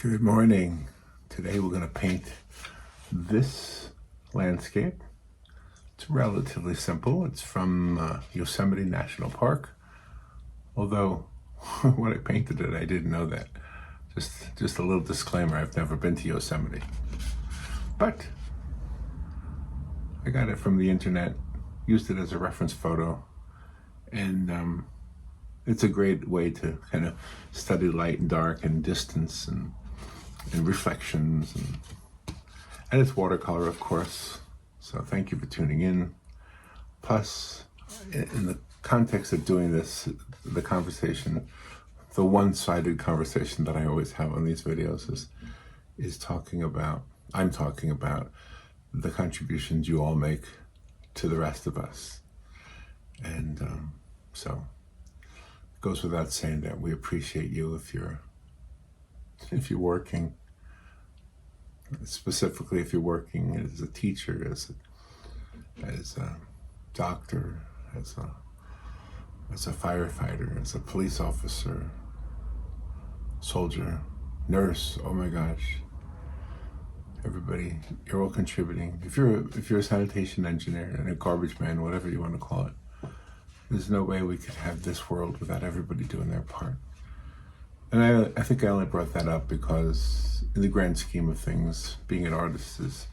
Good morning. Today we're going to paint this landscape. It's relatively simple. It's from Yosemite National Park. Although when I painted it, I didn't know that. Just a little disclaimer, I've never been to Yosemite. But I got it from the internet, used it as a reference photo, and it's a great way to kind of study light and dark and distance and reflections, and it's watercolor, of course. So thank you for tuning in. Plus, in the context of doing this, the conversation, the one-sided conversation that I always have on these videos is talking about, I'm talking about the contributions you all make to the rest of us. And so it goes without saying that we appreciate you if you're working, specifically if you're working as a teacher, as a doctor, as a firefighter, as a police officer, soldier, nurse. Oh my gosh, everybody, you're all contributing. If you're a sanitation engineer and a garbage man, whatever you want to call it, there's no way we could have this world without everybody doing their part. And I think I only brought that up because in the grand scheme of things, being an artist is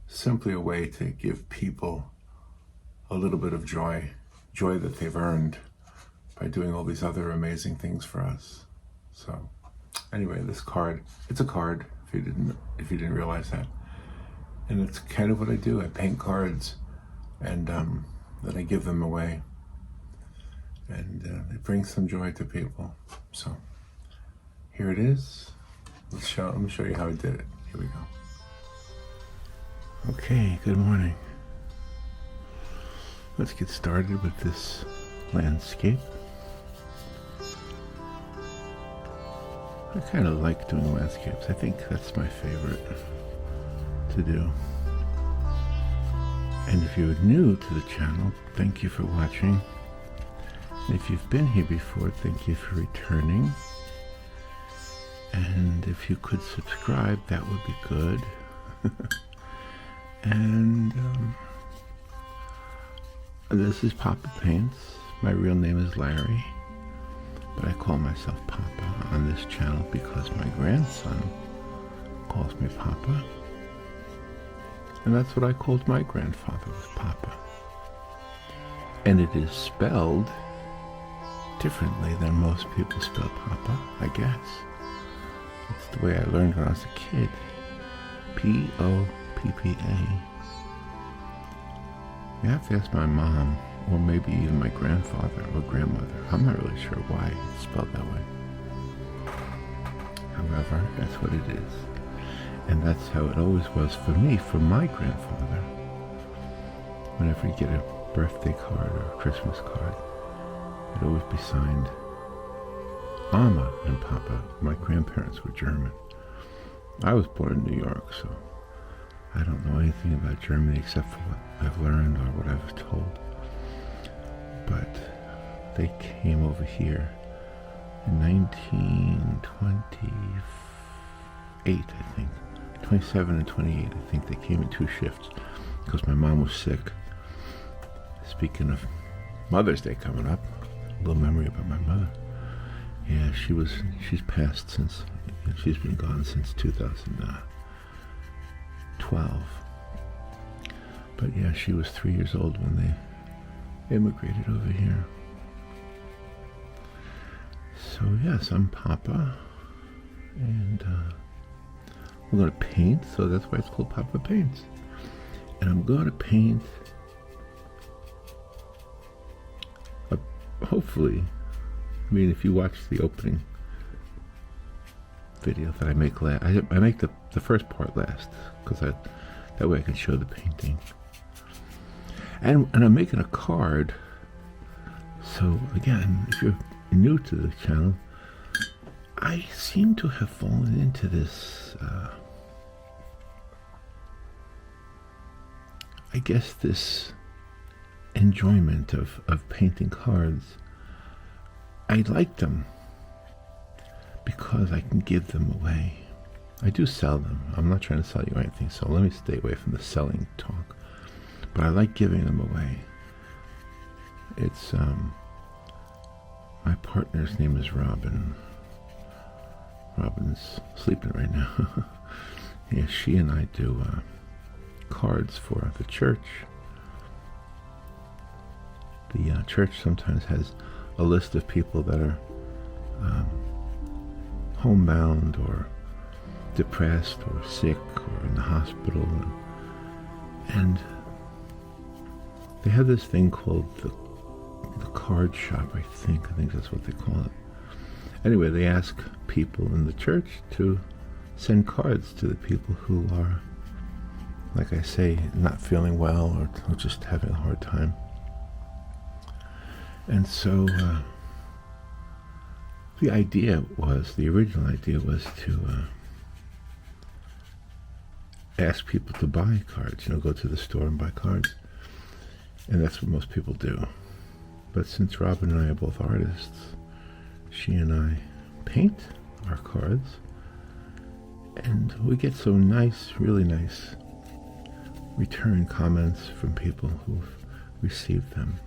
simply a way to give people a little bit of joy that they've earned by doing all these other amazing things for us. So anyway, this card, it's a card, if you didn't realize that. And it's kind of what I do. I paint cards and then I give them away. And it brings some joy to people. So here it is. Let me show you how I did it. Here we go. Okay, good morning. Let's get started with this landscape. I kind of like doing landscapes. I think that's my favorite to do. And if you're new to the channel, thank you for watching. And if you've been here before, thank you for returning. And if you could subscribe, that would be good. And this is Poppa Paints. My real name is Larry, but I call myself Papa on this channel because my grandson calls me Papa. And that's what I called my grandfather, was Papa. And it is spelled differently than most people spell Papa, I guess. It's the way I learned when I was a kid. P-O-P-P-A. You have to ask my mom, or maybe even my grandfather or grandmother. I'm not really sure why it's spelled that way. However, that's what it is. And that's how it always was for me, for my grandfather. Whenever you get a birthday card or a Christmas card, it'd always be signed Mama and Papa. My grandparents were German. I was born in New York, so I don't know anything about Germany except for what I've learned or what I've told. But they came over here in 1928, I think. 27 and 28, I think. They came in 2 shifts because my mom was sick. Speaking of Mother's Day coming up, a little memory about my mother. Yeah, she's passed since, she's been gone since 2012. But yeah, she was 3 years old when they immigrated over here. So yes, I'm Papa, and we're going to paint, so that's why it's called Poppa Paints. And I'm going to paint, hopefully, I mean, if you watch the opening video that I make last, I make the first part last, because that way I can show the painting. And I'm making a card. So again, if you're new to the channel, I seem to have fallen into this, I guess this enjoyment of painting cards. I like them because I can give them away. I do sell them. I'm not trying to sell you anything, so let me stay away from the selling talk. But I like giving them away. It's, my partner's name is Robin. Robin's sleeping right now. Yeah, she and I do cards for the church. The church sometimes has a list of people that are homebound or depressed or sick or in the hospital, and they have this thing called the card shop. I think that's what they call it. Anyway, they ask people in the church to send cards to the people who are, like I say, not feeling well or just having a hard time. And so the original idea was to ask people to buy cards, go to the store and buy cards. And that's what most people do. But since Robin and I are both artists, she and I paint our cards, and we get some nice, really nice return comments from people who've received them.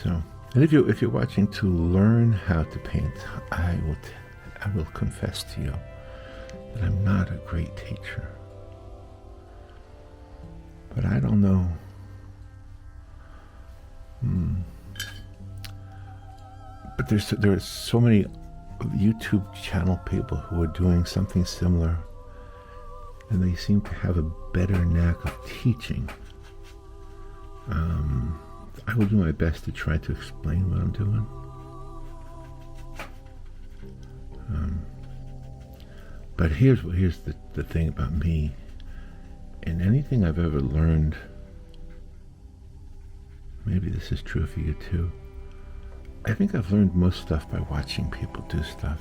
So, and if you're watching to learn how to paint, I will confess to you that I'm not a great teacher. But I don't know. But there are so many YouTube channel people who are doing something similar, and they seem to have a better knack of teaching. I will do my best to try to explain what I'm doing. But here's the thing about me. In anything I've ever learned, maybe this is true for you too, I think I've learned most stuff by watching people do stuff.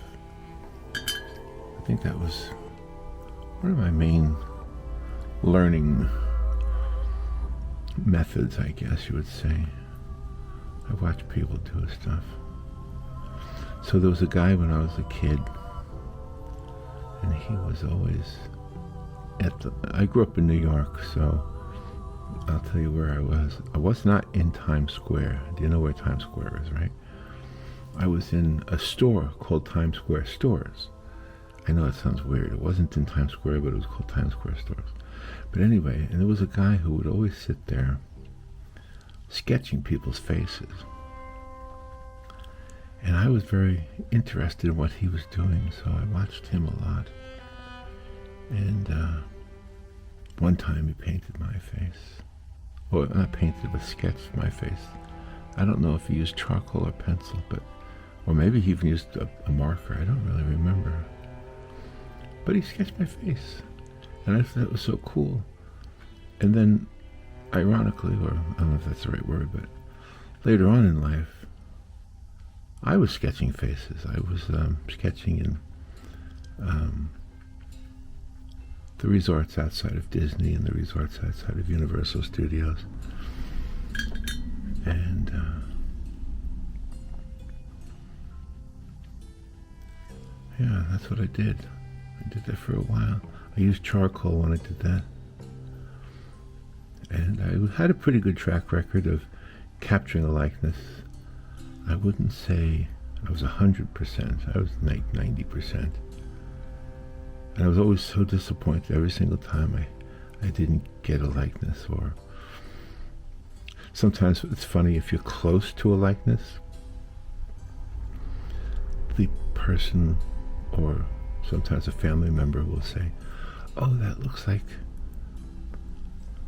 I think that was one of my main learning methods, I guess you would say. I watched people do stuff. So there was a guy when I was a kid, and he was always I grew up in New York, so I'll tell you where I was. I was not in Times Square. Do you know where Times Square is, right? I was in a store called Times Square Stores. I know it sounds weird. It wasn't in Times Square, but it was called Times Square Stores. But anyway, and there was a guy who would always sit there sketching people's faces. And I was very interested in what he was doing, so I watched him a lot. And one time he painted my face. Well, not painted, but sketched my face. I don't know if he used charcoal or pencil, or maybe he even used a marker. I don't really remember. But he sketched my face. And I thought it was so cool. And then, ironically, or I don't know if that's the right word, but later on in life, I was sketching faces. I was sketching in the resorts outside of Disney and the resorts outside of Universal Studios. And yeah, that's what I did. I did that for a while. I used charcoal when I did that. And I had a pretty good track record of capturing a likeness. I wouldn't say I was 100%. I was like 90%. And I was always so disappointed every single time I didn't get a likeness. Or sometimes it's funny, if you're close to a likeness, the person or sometimes a family member will say, "Oh, that looks like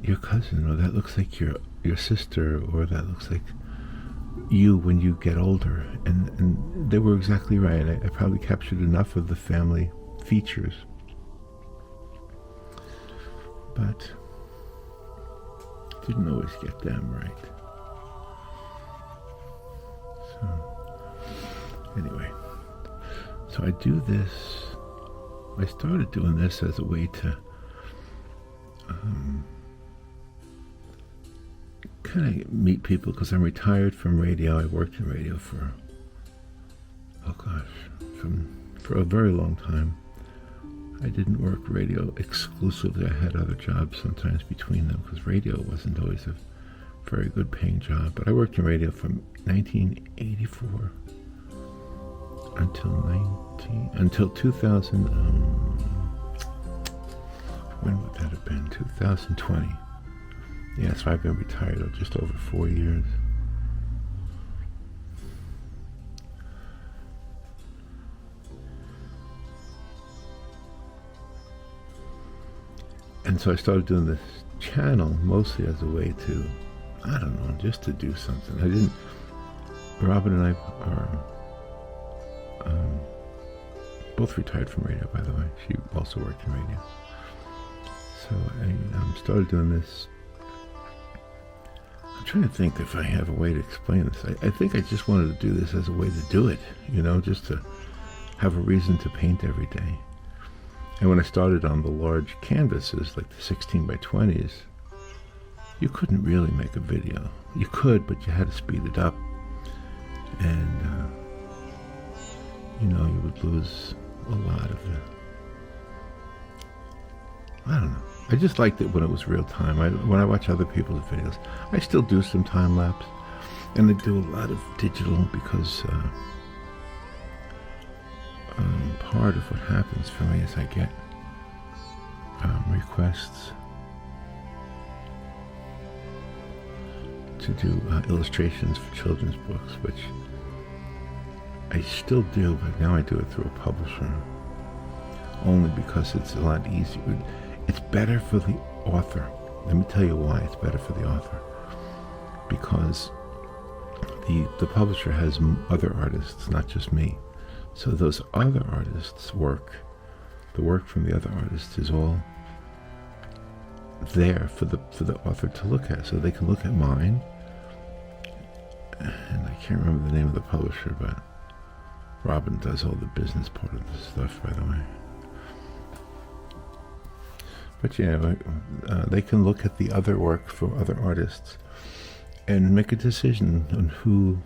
your cousin," or "That looks like your sister," or "That looks like you when you get older." And they were exactly right. I probably captured enough of the family features. But didn't always get them right. So anyway, so I do this. I started doing this as a way to kind of meet people, because I'm retired from radio. I worked in radio for oh gosh, for a very long time, I didn't work radio exclusively. I had other jobs sometimes between them because radio wasn't always a very good paying job. But I worked in radio from 1984 until 2000. When would that have been? 2020. Yeah, so I've been retired just over 4 years. And so I started doing this channel mostly as a way to, I don't know, just to do something. Robin and I are both retired from radio, by the way. She also worked in radio. So I started doing this. I'm trying to think if I have a way to explain this. I think I just wanted to do this as a way to do it, just to have a reason to paint every day. And when I started on the large canvases, like the 16 by 20s, you couldn't really make a video. You could, but you had to speed it up. And, you would lose a lot of the... I don't know. I just liked it when it was real time. When I watch other people's videos, I still do some time lapse. And I do a lot of digital because part of what happens for me is I get requests to do illustrations for children's books, which I still do, but now I do it through a publisher. Only because it's a lot easier. It's better for the author. Let me tell you why it's better for the author. Because the publisher has other artists, not just me. So those other artists' work, the work from the other artists is all there for the author to look at. So they can look at mine, and I can't remember the name of the publisher, but Robin does all the business part of this stuff, by the way. But yeah, they can look at the other work from other artists and make a decision on who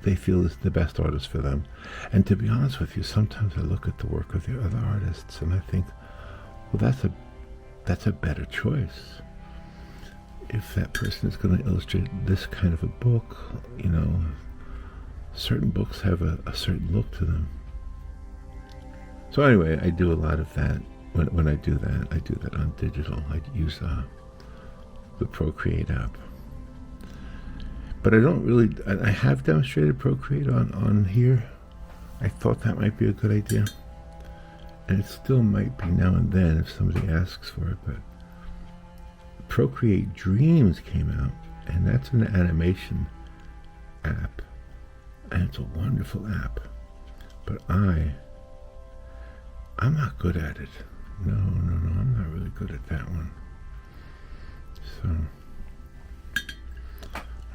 they feel is the best artist for them. And to be honest with you, sometimes I look at the work of the other artists and I think, well, that's a better choice. If that person is going to illustrate this kind of a book, certain books have a certain look to them. So anyway, I do a lot of that. When I do that on digital. I use the Procreate app. But I don't really, I have demonstrated Procreate on here. I thought that might be a good idea. And it still might be now and then if somebody asks for it, but Procreate Dreams came out, and that's an animation app. And it's a wonderful app. But I'm not good at it. No, I'm not really good at that one. So,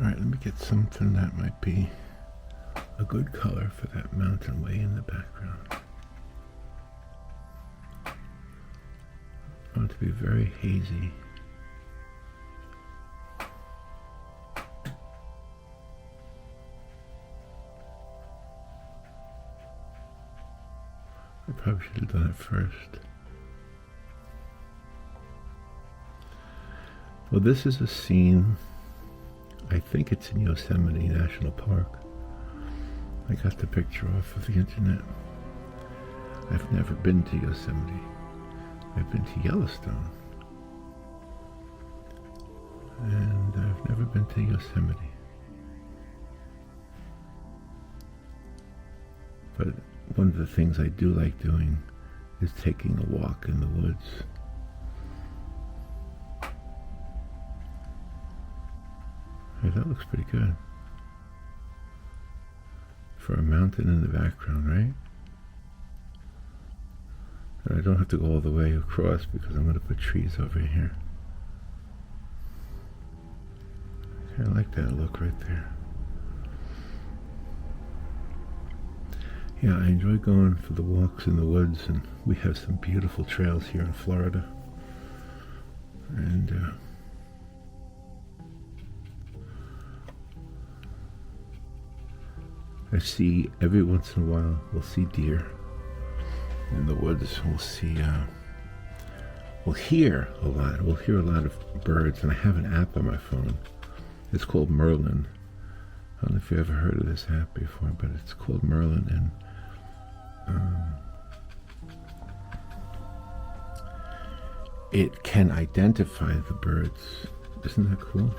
alright, let me get something that might be a good color for that mountain way in the background. I want it to be very hazy. I probably should have done it first. Well, this is a scene, I think it's in Yosemite National Park. I got the picture off of the internet. I've never been to Yosemite. I've been to Yellowstone. And I've never been to Yosemite. But one of the things I do like doing is taking a walk in the woods. Hey, that looks pretty good. For a mountain in the background, right? And I don't have to go all the way across because I'm going to put trees over here. I like that look right there. Yeah, I enjoy going for the walks in the woods, and we have some beautiful trails here in Florida. And I see every once in a while, we'll see deer in the woods. We'll hear a lot. We'll hear a lot of birds, and I have an app on my phone. It's called Merlin. I don't know if you ever heard of this app before, but it's called Merlin, and it can identify the birds. Isn't that cool?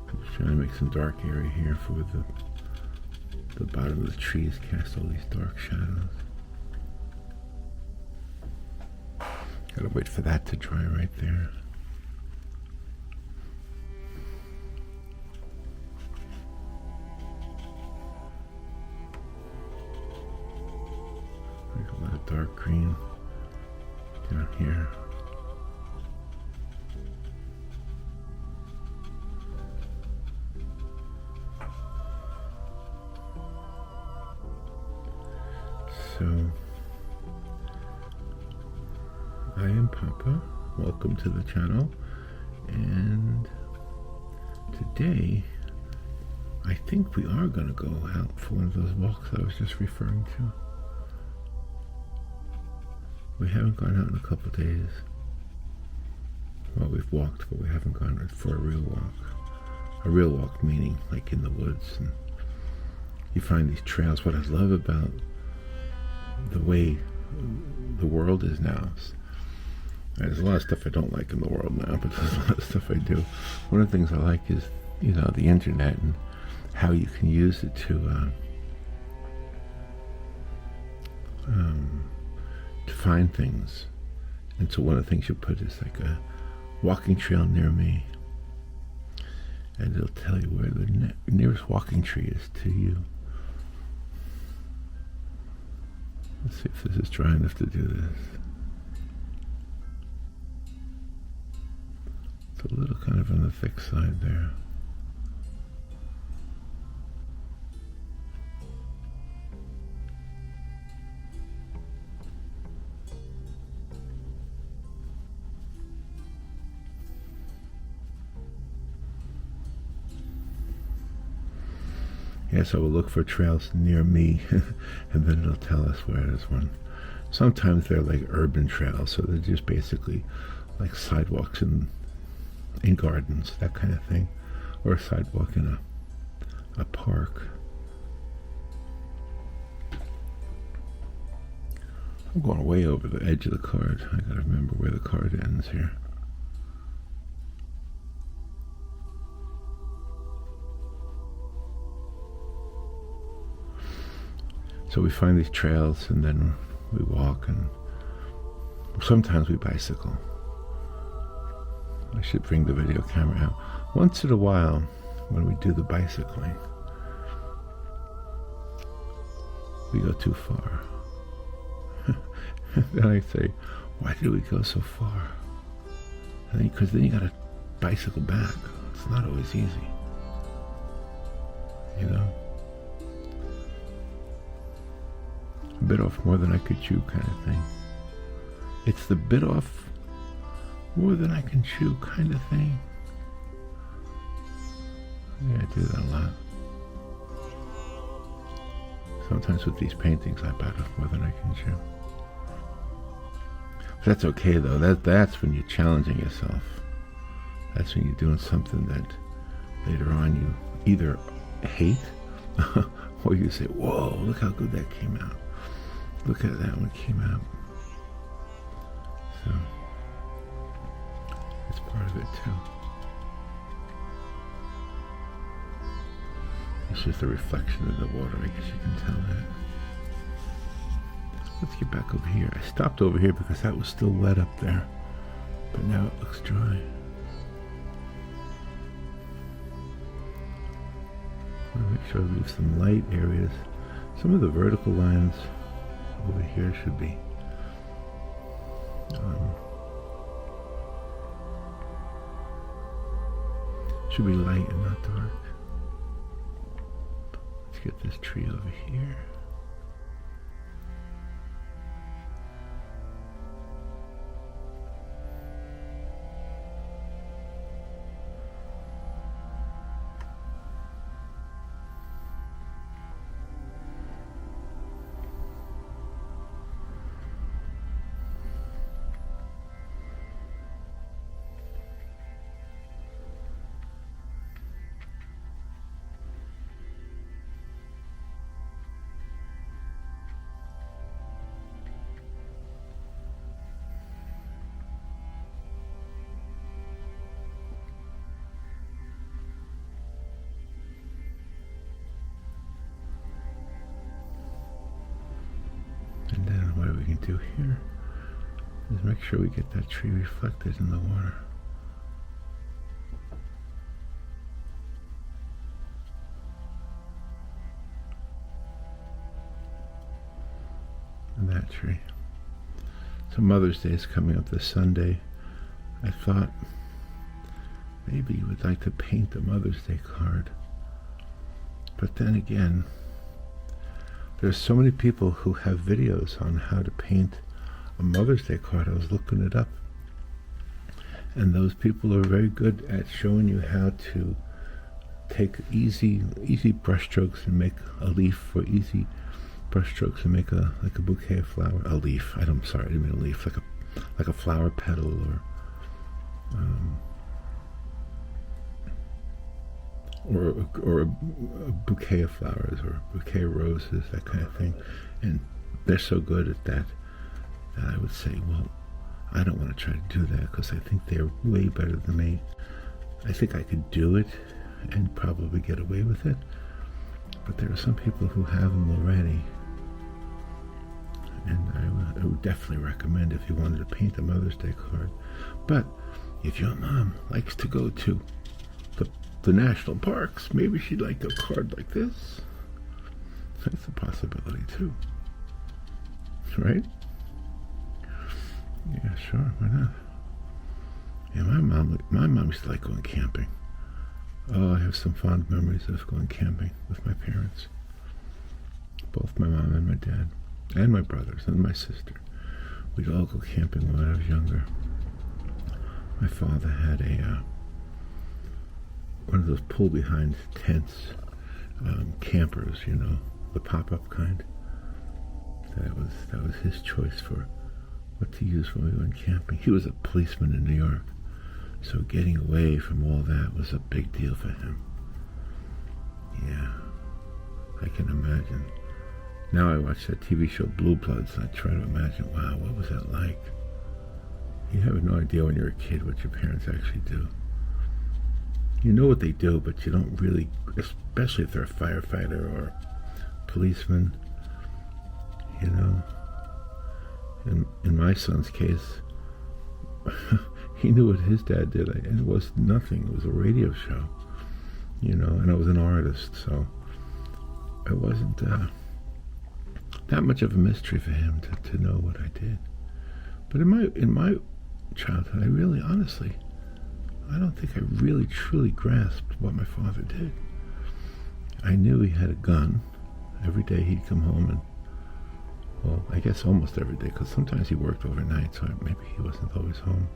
I'm just trying to make some dark area here for the bottom of the trees cast all these dark shadows. Gotta wait for that to dry right there. There's a lot of dark green down here. So, I am Poppa. Welcome to the channel. And today, I think we are going to go out for one of those walks that I was just referring to. We haven't gone out in a couple of days. Well, we've walked, but we haven't gone for a real walk. A real walk meaning like in the woods. And you find these trails. What I love about the way the world is now. There's a lot of stuff I don't like in the world now, but there's a lot of stuff I do. One of the things I like is, the internet and how you can use it to find things. And so one of the things you put is like a walking trail near me, and it'll tell you where the nearest walking tree is to you. Let's see if this is dry enough to do this. It's a little kind of on the thick side there. Yes, I will look for trails near me, and then it'll tell us where there's one. Sometimes they're like urban trails, so they're just basically like sidewalks in gardens, that kind of thing, or a sidewalk in a park. I'm going way over the edge of the card. I gotta remember where the card ends here. So we find these trails, and then we walk, and sometimes we bicycle. I should bring the video camera out. Once in a while, when we do the bicycling, we go too far. Then I say, why did we go so far? Because then you gotta bicycle back. It's not always easy. I bit off more than I could chew kind of thing. It's the bit off more than I can chew kind of thing. Yeah, I do that a lot. Sometimes with these paintings I bite off more than I can chew. But that's okay though. That's when you're challenging yourself. That's when you're doing something that later on you either hate or you say, whoa, look how good that came out. Look at that one came out. So, it's part of it too. It's just a reflection of the water, I guess you can tell that. Let's get back over here. I stopped over here because that was still wet up there, but now it looks dry. I want to make sure I leave some light areas. Some of the vertical lines over here should be light and not dark. Let's get this tree over here. what we can do here is make sure we get that tree reflected in the water. And that tree. So Mother's Day is coming up this Sunday. I thought maybe you would like to paint a Mother's Day card. But then again, there's so many people who have videos on how to paint a Mother's Day card. I was looking it up. And those people are very good at showing you how to take easy brushstrokes and make a leaf, or easy brushstrokes and make a bouquet of flower. A leaf. I'm sorry, I didn't mean a leaf. Like a flower petal, or a bouquet of flowers, or a bouquet of roses, that kind of thing. And they're so good at that I would say, well, I don't want to try to do that because I think they're way better than me. I think I could do it and probably get away with it, but there are some people who have them already. And I would definitely recommend if you wanted to paint a Mother's Day card. But if your mom likes to go to the national parks, maybe she'd like a card like this. That's a possibility too, right? Yeah, sure, why not? Yeah, my mom used to like going camping. Oh, I have some fond memories of going camping with my parents. Both my mom and my dad, and my brothers and my sister. We'd all go camping when I was younger. My father had one of those pull-behind tents, campers, you know, the pop-up kind. That was his choice for what to use when we went camping. He was a policeman in New York, so getting away from all that was a big deal for him. Yeah, I can imagine. Now I watch that TV show Blue Bloods, and I try to imagine, wow, what was that like? You have no idea when you're a kid what your parents actually do. You know what they do, but you don't really, especially if they're a firefighter or policeman, you know. In my son's case, he knew what his dad did, and it was nothing. It was a radio show, you know, and I was an artist, so it wasn't that much of a mystery for him to know what I did. But in my childhood, I really, honestly, I don't think I really truly grasped what my father did. I knew he had a gun. Every day he'd come home and, well, I guess almost every day, because sometimes he worked overnight, so maybe he wasn't always home.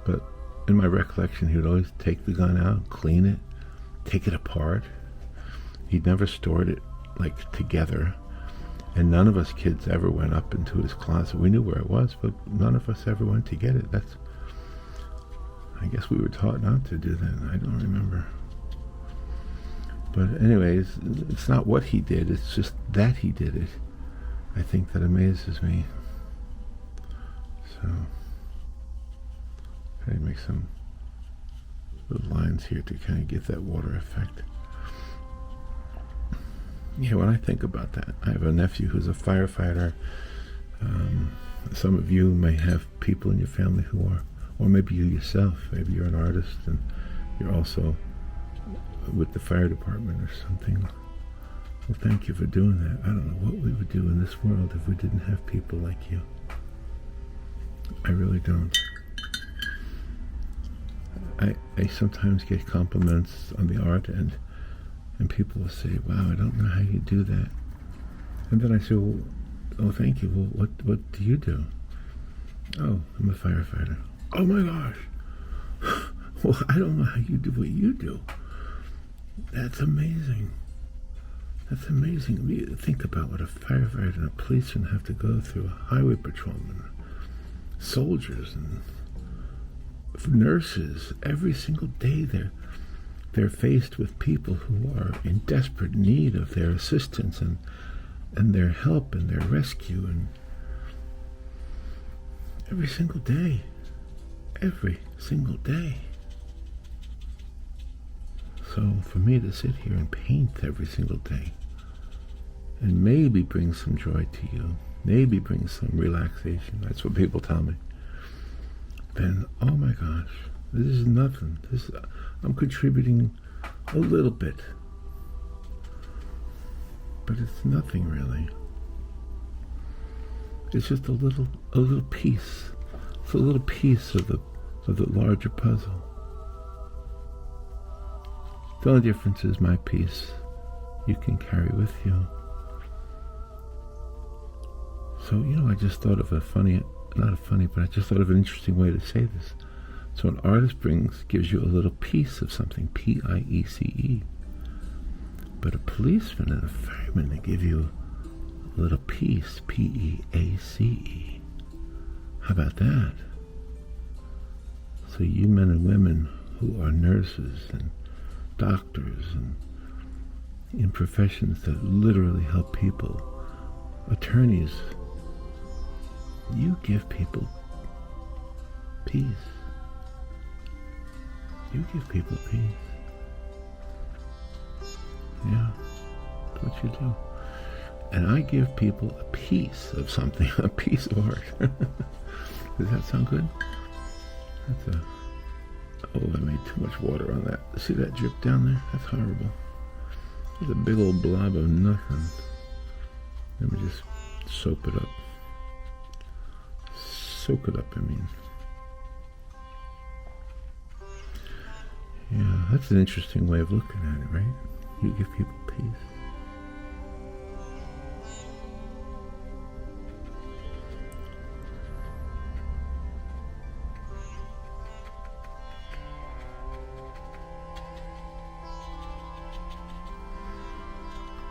But in my recollection, he would always take the gun out, clean it, take it apart. He'd never stored it, like, together. And none of us kids ever went up into his closet. We knew where it was, but none of us ever went to get it. I guess we were taught not to do that. I don't remember. But anyways, it's not what he did, it's just that he did it, I think, that amazes me. So, try to make some little lines here to kind of get that water effect. Yeah, when I think about that, I have a nephew who's a firefighter. Some of you may have people in your family who are, or maybe you yourself, maybe you're an artist and you're also with the fire department or something. Well, thank you for doing that. I don't know what we would do in this world if we didn't have people like you. I really don't. I sometimes get compliments on the art, and people will say, wow, I don't know how you do that. And then I say, well, oh, thank you. Well, what do you do? Oh, I'm a firefighter. Oh my gosh. Well, I don't know how you do what you do. That's amazing. That's amazing. Think about what a firefighter and a policeman have to go through, a highway patrolman, soldiers, and nurses. Every single day they're faced with people who are in desperate need of their assistance and their help and their rescue, and every single day. So for me to sit here and paint every single day and maybe bring some joy to you, maybe brings some relaxation. That's what people tell me. Then, oh my gosh, this is nothing. I'm contributing a little bit, but it's nothing really. It's just a little piece. It's a little piece of the larger puzzle. The only difference is my piece you can carry with you. So, I just thought of I just thought of an interesting way to say this. So an artist gives you a little piece of something, P-I-E-C-E. But a policeman and a fireman, they give you a little piece, P-E-A-C-E. How about that? So you men and women who are nurses and doctors and in professions that literally help people, attorneys, you give people peace. You give people peace. Yeah, that's what you do. And I give people a piece of something, a piece of art. Does that sound good? Oh, I made too much water on that. See that drip down there? That's horrible. There's a big old blob of nothing. Let me just soak it up. Soak it up, I mean. Yeah, that's an interesting way of looking at it, right? You give people peace.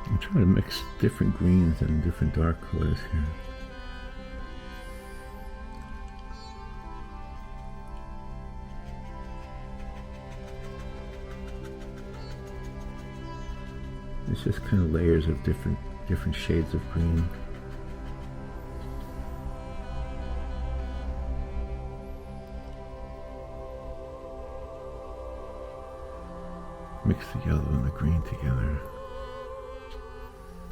I'm trying to mix different greens and different dark colors here. It's just kind of layers of different shades of green. Mix the yellow and the green together.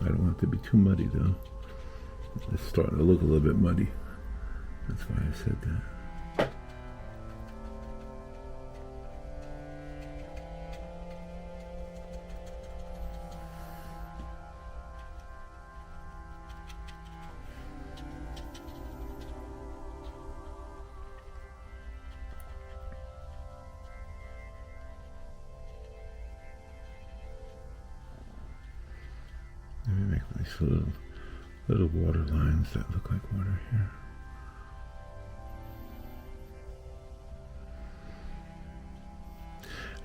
I don't want it to be too muddy though. It's starting to look a little bit muddy. That's why I said that. Let me make nice little water lines that look like water here.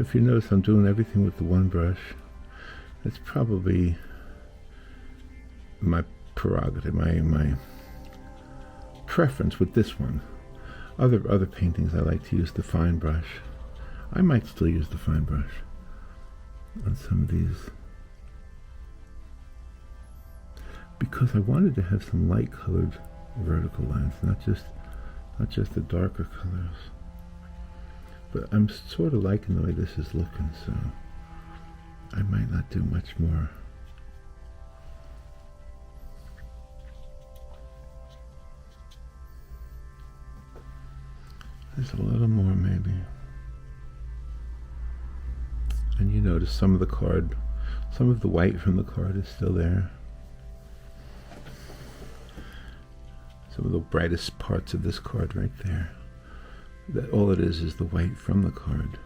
If you notice, I'm doing everything with the one brush. It's probably my prerogative, my preference with this one. Other paintings I like to use the fine brush. I might still use the fine brush on some of these, because I wanted to have some light colored vertical lines, not just the darker colors. But I'm sort of liking the way this is looking, so I might not do much more. There's a little more maybe. And you notice some of the white from the card is still there. Some of the brightest parts of this card right there. That all it is the white from the card.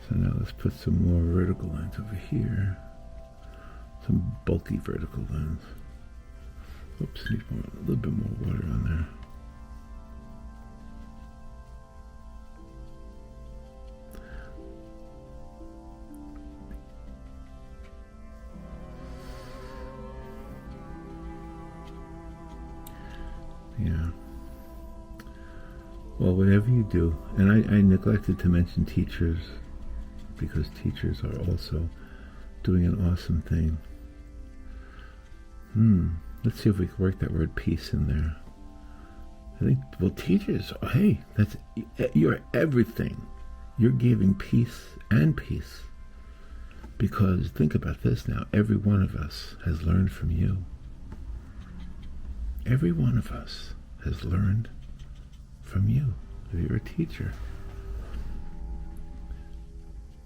So now let's put some more vertical lines over here. Some bulky vertical lines. Oops, need a little bit more water on there. Yeah. Well, whatever you do, and I neglected to mention teachers, because teachers are also doing an awesome thing. Let's see if we can work that word peace in there. I think, well, teachers, hey, you're everything. You're giving peace and peace. Because think about this now. Every one of us has learned from you. Every one of us has learned from you. If you're a teacher.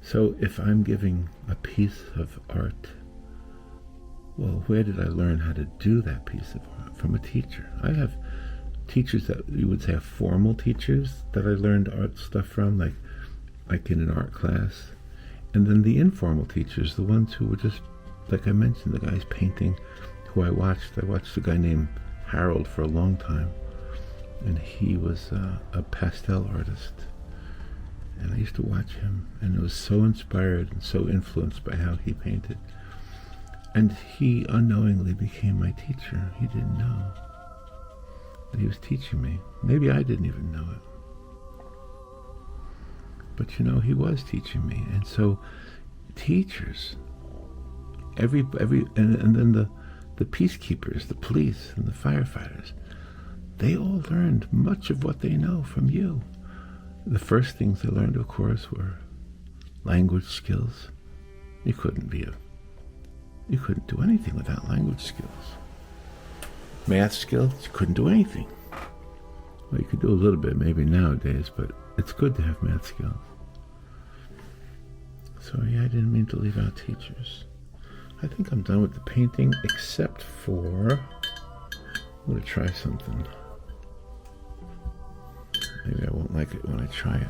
So if I'm giving a piece of art, well, where did I learn how to do that piece of art? From a teacher. I have teachers that you would say are formal teachers that I learned art stuff from, like in an art class. And then the informal teachers, the ones who were just, like I mentioned, the guys painting who I watched. I watched a guy named Harold for a long time. And he was a pastel artist. And I used to watch him, and I was so inspired and so influenced by how he painted. And he unknowingly became my teacher. He didn't know that he was teaching me. Maybe I didn't even know it. But you know, he was teaching me. And so teachers, and then the peacekeepers, the police and the firefighters, they all learned much of what they know from you. The first things they learned, of course, were language skills. You couldn't do anything without language skills. Math skills, you couldn't do anything. Well, you could do a little bit maybe nowadays, but it's good to have math skills. So yeah, I didn't mean to leave out teachers. I think I'm done with the painting, except for, I'm going to try something. Maybe I won't like it when I try it.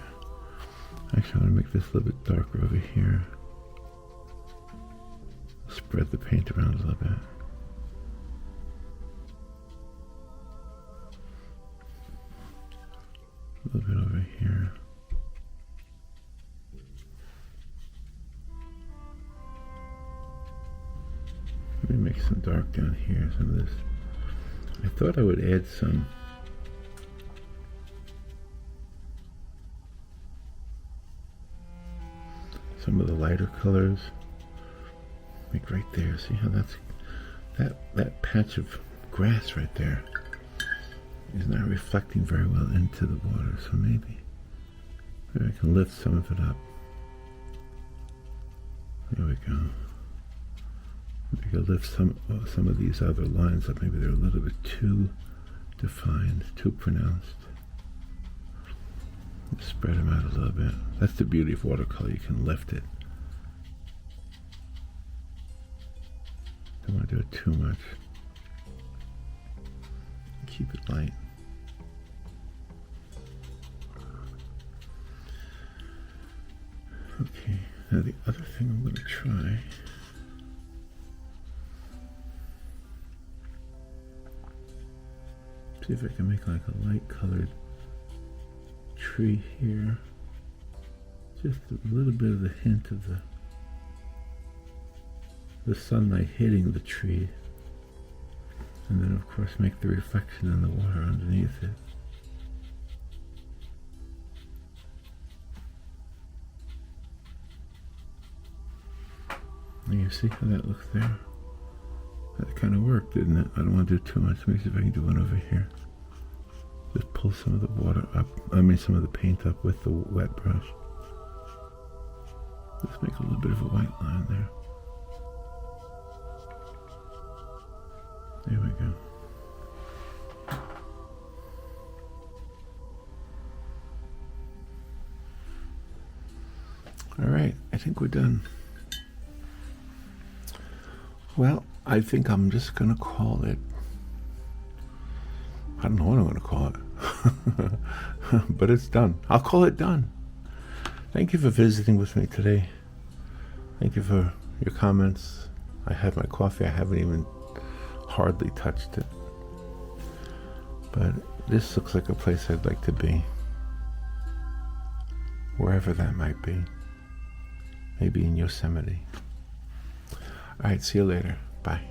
Actually, I want to make this a little bit darker over here. Spread the paint around a little bit. A little bit over here. Let me make some dark down here, some of this. I thought I would add some of the lighter colors. Like right there, see how that's that patch of grass right there is not reflecting very well into the water, so maybe I can lift some of it up. There we go. Maybe I can lift some of these other lines up. Maybe they're a little bit too defined, too pronounced. Spread them out a little bit. That's the beauty of watercolor. You can lift it. Don't want to do it too much. Keep it light. Okay, now the other thing I'm going to try, see if I can make like a light colored tree here. Just a little bit of the hint of the sunlight hitting the tree. And then of course make the reflection in the water underneath it. And you see how that looks there? That kind of worked, didn't it? I don't want to do too much. Let me see if I can do one over here. Just pull some of the water up, some of the paint up with the wet brush. Just make a little bit of a white line there. There we go. All right, I think we're done. Well, I think I'm just going to call it, I don't know what I'm going to call it, but it's done. I'll call it done. Thank you for visiting with me today. Thank you for your comments. I had my coffee. I haven't even hardly touched it. But this looks like a place I'd like to be. Wherever that might be. Maybe in Yosemite. All right, see you later. Bye.